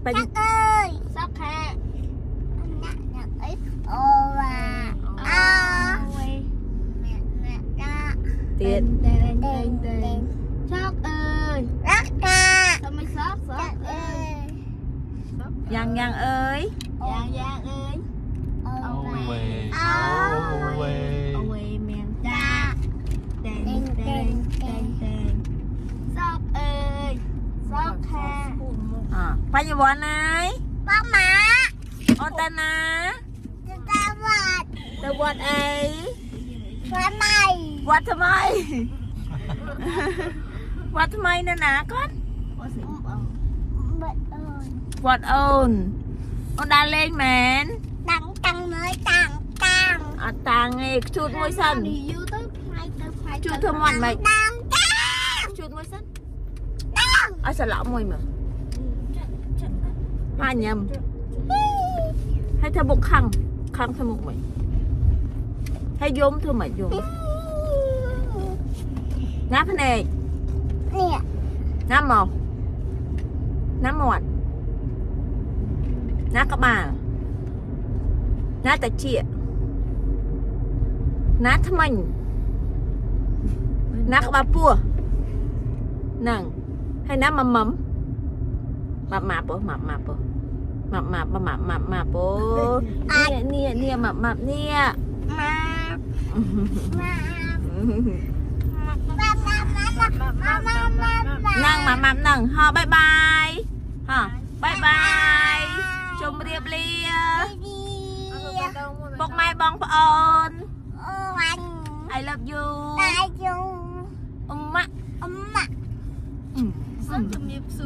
ไปดิ ซักแค่โอ้ว่าเตียน เต้นซักรักกาทำไมซักเอ้ย ยังเอ้ย ยางเอ้ย เอาเวเอาเวเมียนจ้าเต้นซักเอ้ยซักแค่ ไปอยู่วันไหน ป้าหมา ออนตานา จะตาวัด ตะวันไอ วัดใหม่ วัดทำไม วัดทำไมนะนะก่อน บัดเอิญ วัดโอนออนดาเล่นแมน ตังmớiตัง ตางไงชุดมวยสั้น đi YouTube hayชุดทำวันไหม ตัง ชุดมวยสั้นเอาสลับมวยมั้งมาnhầmให้เธอบุกขังเธอบุกไหมให้โยมเธอไหมโยมน้ำพะเนย nè น้ำหมอกน้ำหมดน้ำกระบาลน้ำตะเชียน้ำทำไมน้ำกระบาปัวนั่งให้น้ำมามั่มมาปะมาปะมาปะเนี่ยมาเนี่ย mà นั่งมานั่งฮะบายบายฮะบายบายชมเรียบเรียปกไม้บองปะออน anh I love you đại chung มะ 엄마 อืม rất chụp nhịp xưa